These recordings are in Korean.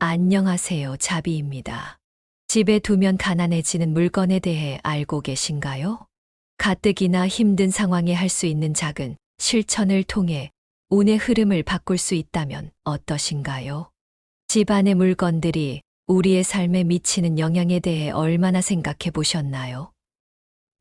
안녕하세요, 자비입니다. 집에 두면 가난해지는 물건에 대해 알고 계신가요? 가뜩이나 힘든 상황에 할 수 있는 작은 실천을 통해 운의 흐름을 바꿀 수 있다면 어떠신가요? 집안의 물건들이 우리의 삶에 미치는 영향에 대해 얼마나 생각해 보셨나요?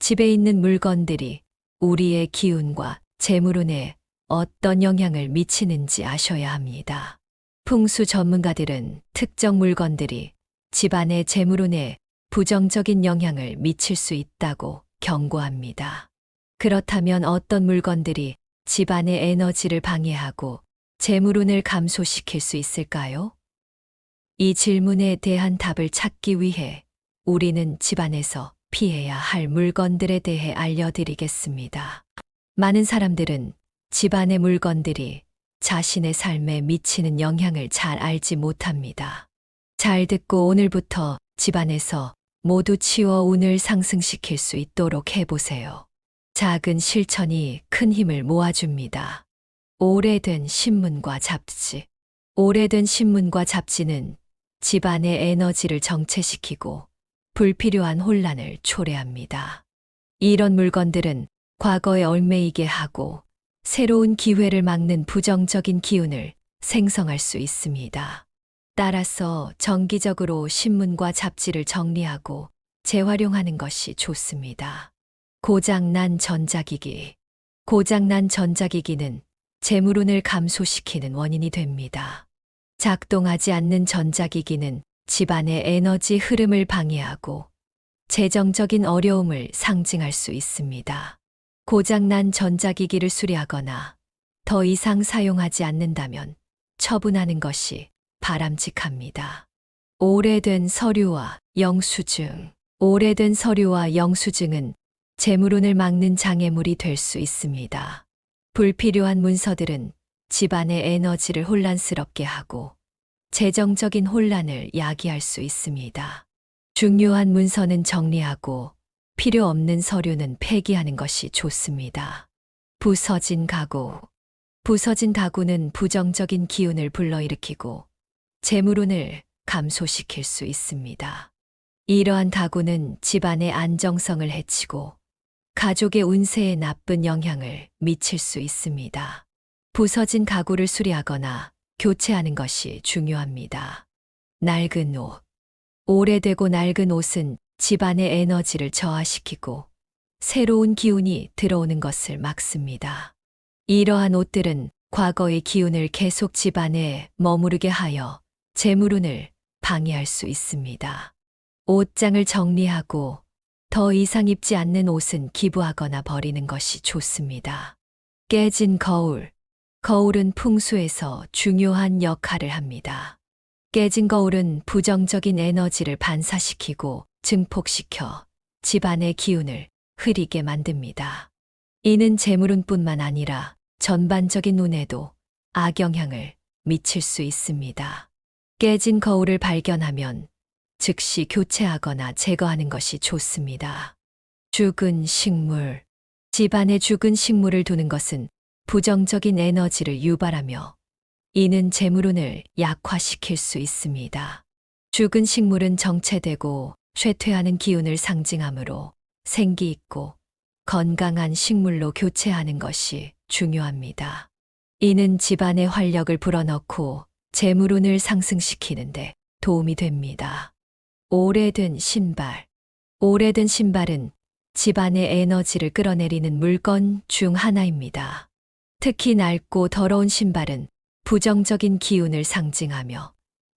집에 있는 물건들이 우리의 기운과 재물운에 어떤 영향을 미치는지 아셔야 합니다. 풍수 전문가들은 특정 물건들이 집안의 재물운에 부정적인 영향을 미칠 수 있다고 경고합니다. 그렇다면 어떤 물건들이 집안의 에너지를 방해하고 재물운을 감소시킬 수 있을까요? 이 질문에 대한 답을 찾기 위해 우리는 집안에서 피해야 할 물건들에 대해 알려드리겠습니다. 많은 사람들은 집안의 물건들이 자신의 삶에 미치는 영향을 잘 알지 못합니다. 잘 듣고 오늘부터 집안에서 모두 치워 운을 상승시킬 수 있도록 해보세요. 작은 실천이 큰 힘을 모아줍니다. 오래된 신문과 잡지. 오래된 신문과 잡지는 집안의 에너지를 정체시키고 불필요한 혼란을 초래합니다. 이런 물건들은 과거에 얽매이게 하고 새로운 기회를 막는 부정적인 기운을 생성할 수 있습니다. 따라서 정기적으로 신문과 잡지를 정리하고 재활용하는 것이 좋습니다. 고장난 전자기기. 고장난 전자기기는 재물운을 감소시키는 원인이 됩니다. 작동하지 않는 전자기기는 집안의 에너지 흐름을 방해하고 재정적인 어려움을 상징할 수 있습니다. 고장난 전자기기를 수리하거나 더 이상 사용하지 않는다면 처분하는 것이 바람직합니다. 오래된 서류와 영수증. 오래된 서류와 영수증은 재물운을 막는 장애물이 될 수 있습니다. 불필요한 문서들은 집안의 에너지를 혼란스럽게 하고 재정적인 혼란을 야기할 수 있습니다. 중요한 문서는 정리하고 필요 없는 서류는 폐기하는 것이 좋습니다. 부서진 가구. 부서진 가구는 부정적인 기운을 불러일으키고 재물운을 감소시킬 수 있습니다. 이러한 가구는 집안의 안정성을 해치고 가족의 운세에 나쁜 영향을 미칠 수 있습니다. 부서진 가구를 수리하거나 교체하는 것이 중요합니다. 낡은 옷. 오래되고 낡은 옷은 집안의 에너지를 저하시키고 새로운 기운이 들어오는 것을 막습니다. 이러한 옷들은 과거의 기운을 계속 집안에 머무르게 하여 재물운을 방해할 수 있습니다. 옷장을 정리하고 더 이상 입지 않는 옷은 기부하거나 버리는 것이 좋습니다. 깨진 거울. 거울은 풍수에서 중요한 역할을 합니다. 깨진 거울은 부정적인 에너지를 반사시키고 증폭시켜 집안의 기운을 흐리게 만듭니다. 이는 재물운뿐만 아니라 전반적인 운에도 악영향을 미칠 수 있습니다. 깨진 거울을 발견하면 즉시 교체하거나 제거하는 것이 좋습니다. 죽은 식물. 집안에 죽은 식물을 두는 것은 부정적인 에너지를 유발하며 이는 재물운을 약화시킬 수 있습니다. 죽은 식물은 정체되고 쇠퇴하는 기운을 상징하므로 생기 있고 건강한 식물로 교체하는 것이 중요합니다. 이는 집안의 활력을 불어넣고 재물운을 상승시키는데 도움이 됩니다. 오래된 신발. 오래된 신발은 집안의 에너지를 끌어내리는 물건 중 하나입니다. 특히 낡고 더러운 신발은 부정적인 기운을 상징하며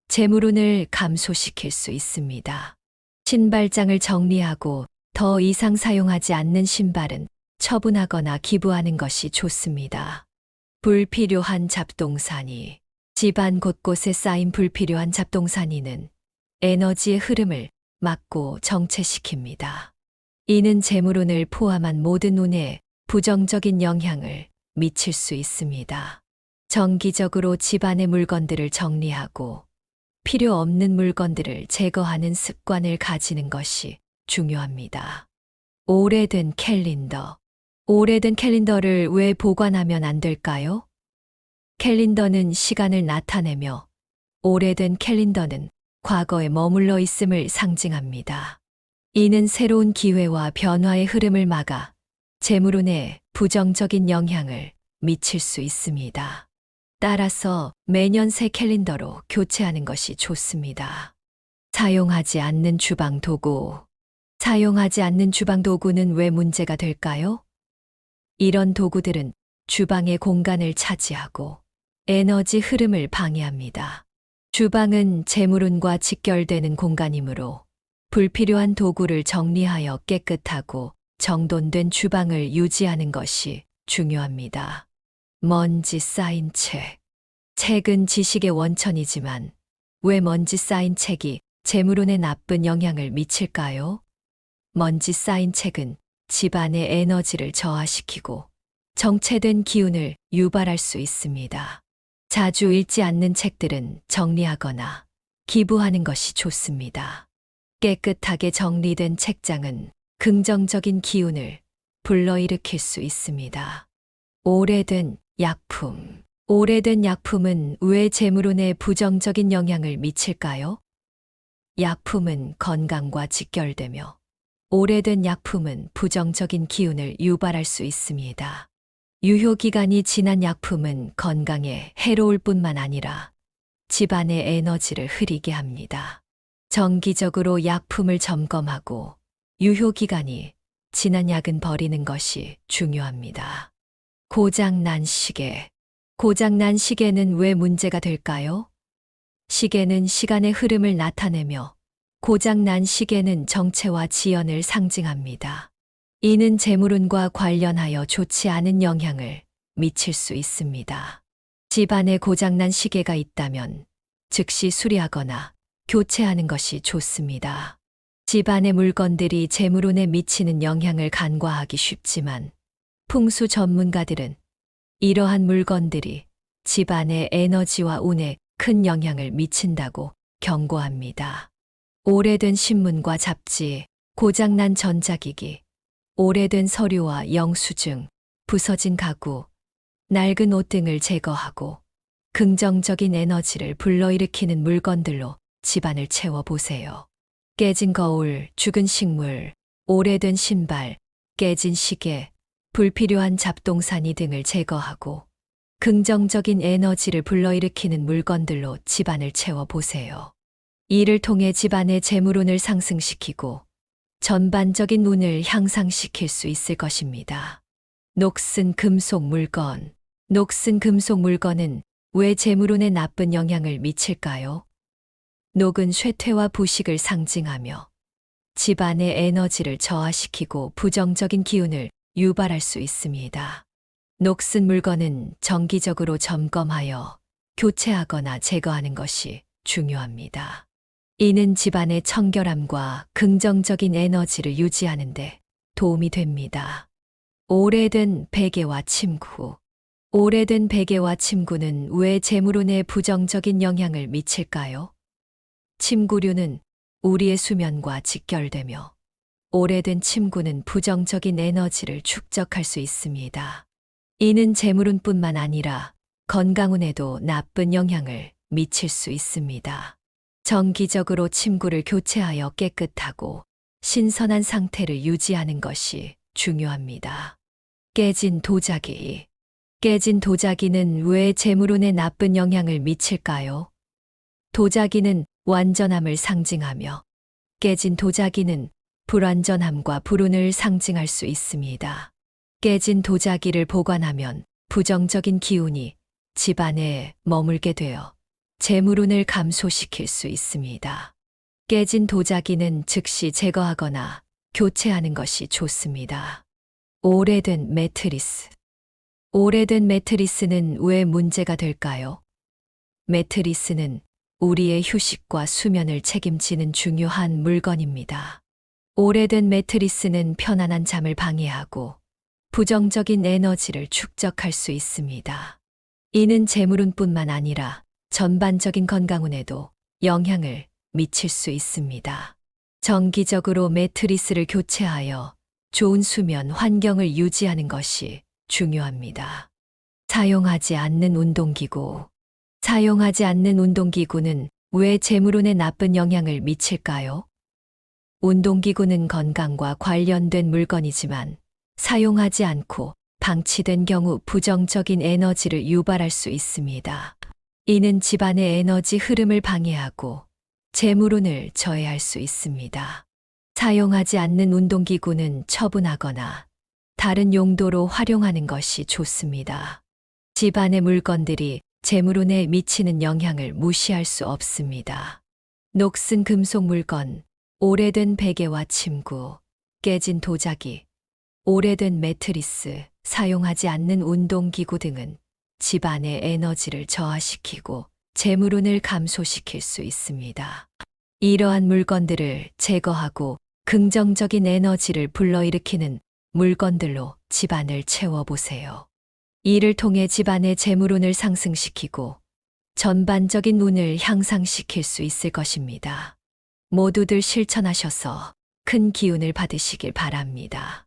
재물운을 감소시킬 수 있습니다. 신발장을 정리하고 더 이상 사용하지 않는 신발은 처분하거나 기부하는 것이 좋습니다. 불필요한 잡동사니. 집안 곳곳에 쌓인 불필요한 잡동사니는 에너지의 흐름을 막고 정체시킵니다. 이는 재물운을 포함한 모든 운에 부정적인 영향을 미칠 수 있습니다. 정기적으로 집안의 물건들을 정리하고 필요 없는 물건들을 제거하는 습관을 가지는 것이 중요합니다. 오래된 캘린더. 오래된 캘린더를 왜 보관하면 안 될까요? 캘린더는 시간을 나타내며 오래된 캘린더는 과거에 머물러 있음을 상징합니다. 이는 새로운 기회와 변화의 흐름을 막아 재물운에 부정적인 영향을 미칠 수 있습니다. 따라서 매년 새 캘린더로 교체하는 것이 좋습니다. 사용하지 않는 주방 도구. 사용하지 않는 주방 도구는 왜 문제가 될까요? 이런 도구들은 주방의 공간을 차지하고 에너지 흐름을 방해합니다. 주방은 재물운과 직결되는 공간이므로 불필요한 도구를 정리하여 깨끗하고 정돈된 주방을 유지하는 것이 중요합니다. 먼지 쌓인 책. 책은 지식의 원천이지만 왜 먼지 쌓인 책이 재물운에 나쁜 영향을 미칠까요? 먼지 쌓인 책은 집안의 에너지를 저하시키고 정체된 기운을 유발할 수 있습니다. 자주 읽지 않는 책들은 정리하거나 기부하는 것이 좋습니다. 깨끗하게 정리된 책장은 긍정적인 기운을 불러일으킬 수 있습니다. 오래된 약품. 오래된 약품은 왜 재물운에 부정적인 영향을 미칠까요? 약품은 건강과 직결되며 오래된 약품은 부정적인 기운을 유발할 수 있습니다. 유효기간이 지난 약품은 건강에 해로울 뿐만 아니라 집안의 에너지를 흐리게 합니다. 정기적으로 약품을 점검하고 유효기간이 지난 약은 버리는 것이 중요합니다. 고장난 시계. 고장난 시계는 왜 문제가 될까요? 시계는 시간의 흐름을 나타내며 고장난 시계는 정체와 지연을 상징합니다. 이는 재물운과 관련하여 좋지 않은 영향을 미칠 수 있습니다. 집안에 고장난 시계가 있다면 즉시 수리하거나 교체하는 것이 좋습니다. 집안의 물건들이 재물운에 미치는 영향을 간과하기 쉽지만 풍수 전문가들은 이러한 물건들이 집안의 에너지와 운에 큰 영향을 미친다고 경고합니다. 오래된 신문과 잡지, 고장난 전자기기, 오래된 서류와 영수증, 부서진 가구, 낡은 옷 등을 제거하고 긍정적인 에너지를 불러일으키는 물건들로 집안을 채워보세요. 깨진 거울, 죽은 식물, 오래된 신발, 깨진 시계, 불필요한 잡동사니 등을 제거하고 긍정적인 에너지를 불러일으키는 물건들로 집안을 채워보세요. 이를 통해 집안의 재물운을 상승시키고 전반적인 운을 향상시킬 수 있을 것입니다. 녹슨 금속 물건. 녹슨 금속 물건은 왜 재물운에 나쁜 영향을 미칠까요? 녹은 쇠퇴와 부식을 상징하며 집안의 에너지를 저하시키고 부정적인 기운을 유발할 수 있습니다. 녹슨 물건은 정기적으로 점검하여 교체하거나 제거하는 것이 중요합니다. 이는 집안의 청결함과 긍정적인 에너지를 유지하는 데 도움이 됩니다. 오래된 베개와 침구. 오래된 베개와 침구는 왜 재물운에 부정적인 영향을 미칠까요? 침구류는 우리의 수면과 직결되며 오래된 침구는 부정적인 에너지를 축적할 수 있습니다. 이는 재물운뿐만 아니라 건강운에도 나쁜 영향을 미칠 수 있습니다. 정기적으로 침구를 교체하여 깨끗하고 신선한 상태를 유지하는 것이 중요합니다. 깨진 도자기. 깨진 도자기는 왜 재물운에 나쁜 영향을 미칠까요? 도자기는 완전함을 상징하며 깨진 도자기는 불완전함과 불운을 상징할 수 있습니다. 깨진 도자기를 보관하면 부정적인 기운이 집안에 머물게 되어 재물운을 감소시킬 수 있습니다. 깨진 도자기는 즉시 제거하거나 교체하는 것이 좋습니다. 오래된 매트리스. 오래된 매트리스는 왜 문제가 될까요? 매트리스는 우리의 휴식과 수면을 책임지는 중요한 물건입니다. 오래된 매트리스는 편안한 잠을 방해하고 부정적인 에너지를 축적할 수 있습니다. 이는 재물운뿐만 아니라 전반적인 건강운에도 영향을 미칠 수 있습니다. 정기적으로 매트리스를 교체하여 좋은 수면 환경을 유지하는 것이 중요합니다. 사용하지 않는 운동기구. 사용하지 않는 운동기구는 왜 재물운에 나쁜 영향을 미칠까요? 운동기구는 건강과 관련된 물건이지만 사용하지 않고 방치된 경우 부정적인 에너지를 유발할 수 있습니다. 이는 집안의 에너지 흐름을 방해하고 재물운을 저해할 수 있습니다. 사용하지 않는 운동기구는 처분하거나 다른 용도로 활용하는 것이 좋습니다. 집안의 물건들이 재물운에 미치는 영향을 무시할 수 없습니다. 녹슨 금속 물건, 오래된 베개와 침구, 깨진 도자기, 오래된 매트리스, 사용하지 않는 운동기구 등은 집안의 에너지를 저하시키고 재물운을 감소시킬 수 있습니다. 이러한 물건들을 제거하고 긍정적인 에너지를 불러일으키는 물건들로 집안을 채워보세요. 이를 통해 집안의 재물운을 상승시키고 전반적인 운을 향상시킬 수 있을 것입니다. 모두들 실천하셔서 큰 기운을 받으시길 바랍니다.